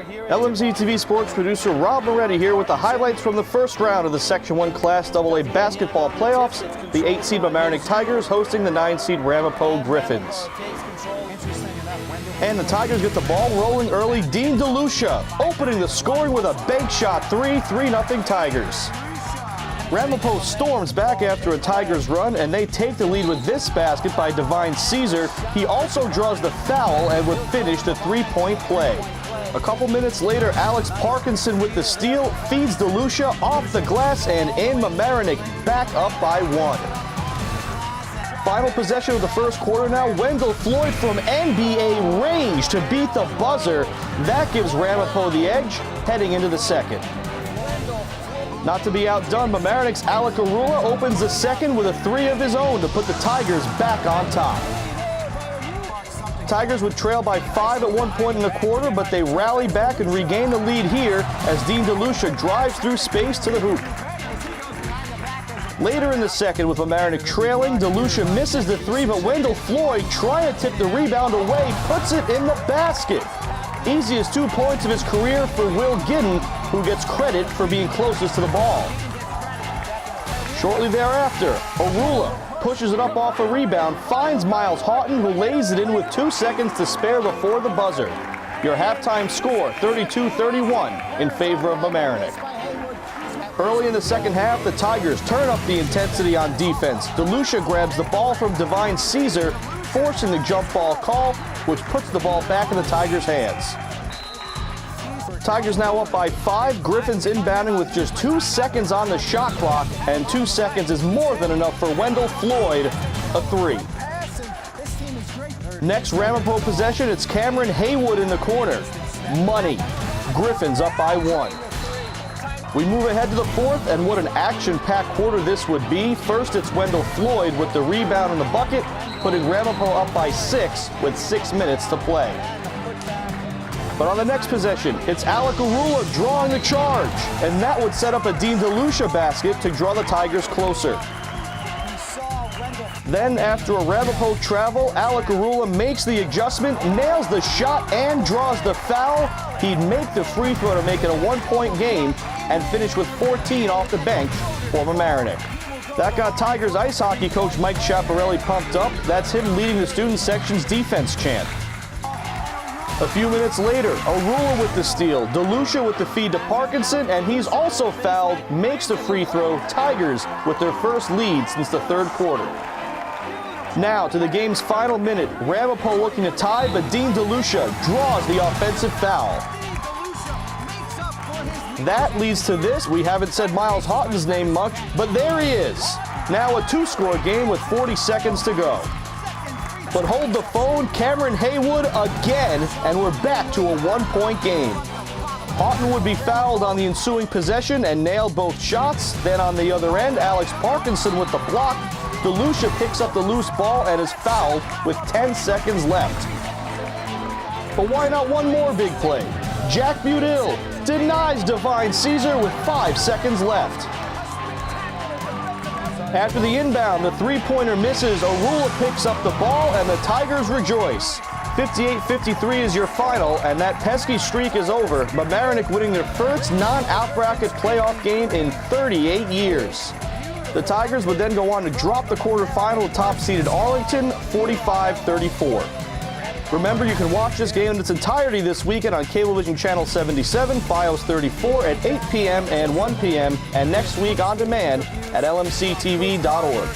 LMC-TV sports producer Rob Moretti here with the highlights from the first round of the Section 1 Class AA basketball playoffs. The 8-seed Mamaroneck Tigers hosting the 9-seed Ramapo Griffins. And the Tigers get the ball rolling early. Dean DeLucia opening the scoring with a bank shot three, 3-0 Tigers. Ramapo storms back after a Tigers run, and they take the lead with this basket by Divine Caesar. He also draws the foul and would finish the three-point play. A couple minutes later, Alex Parkinson with the steal feeds DeLucia off the glass, and in Mamaroneck back up by 1. Final possession of the first quarter now. Wendell Floyd from NBA range to beat the buzzer. That gives Ramapo the edge heading into the second. Not to be outdone, Mamaroneck's Alec Arula opens the second with a three of his own to put the Tigers back on top. Tigers would trail by 5 at one point in the quarter, but they rally back and regain the lead here as Dean DeLucia drives through space to the hoop. Later in the second, with Mamaroneck trailing, DeLucia misses the three, but Wendell Floyd, trying to tip the rebound away, puts it in the basket. Easiest 2 points of his career for Will Gidden, who gets credit for being closest to the ball. Shortly thereafter, Arula pushes it up off a rebound, finds Miles Houghton, who lays it in with 2 seconds to spare before the buzzer. Your halftime score, 32-31 in favor of Mamaroneck. Early in the second half, the Tigers turn up the intensity on defense. DeLucia grabs the ball from Divine Caesar, forcing the jump ball call, which puts the ball back in the Tigers' hands. Tigers now up by 5. Griffins inbounding with just 2 seconds on the shot clock, and 2 seconds is more than enough for Wendell Floyd, a three. Next Ramapo possession, it's Cameron Haywood in the corner. Money. Griffins up by 1. We move ahead to the fourth, and what an action-packed quarter this would be. First, it's Wendell Floyd with the rebound in the bucket, putting Ramapo up by 6 with 6 minutes to play. But on the next possession, it's Alec Arula drawing the charge, and that would set up a Dean DeLucia basket to draw the Tigers closer. Then, after a Ramapo travel, Alec Arula makes the adjustment, nails the shot, and draws the foul. He'd make the free throw to make it a 1-point game and finish with 14 off the bench for Mamaroneck. That got Tigers ice hockey coach Mike Chaparelli pumped up. That's him leading the student section's defense chant. A few minutes later, Arula with the steal, DeLucia with the feed to Parkinson, and he's also fouled, makes the free throw. Tigers with their first lead since the third quarter. Now to the game's final minute. Ramapo looking to tie, but Dean DeLucia draws the offensive foul. That leads to this. We haven't said Miles Houghton's name much, but there he is. Now a 2-score game with 40 seconds to go. But hold the phone, Cameron Haywood again, and we're back to a 1-point game. Houghton would be fouled on the ensuing possession and nailed both shots. Then on the other end, Alex Parkinson with the block. DeLucia picks up the loose ball and is fouled with 10 seconds left. But why not one more big play? Jack Budill denies Divine Caesar with 5 seconds left. After the inbound, the three-pointer misses. Arula picks up the ball, and the Tigers rejoice. 58-53 is your final, and that pesky streak is over. Mamaroneck winning their first non-out-bracket playoff game in 38 years. The Tigers would then go on to drop the quarterfinal to top-seeded Arlington, 45-34. Remember, you can watch this game in its entirety this weekend on Cablevision Channel 77, Fios 34 at 8 p.m. and 1 p.m., and next week on demand at lmc-tv.org.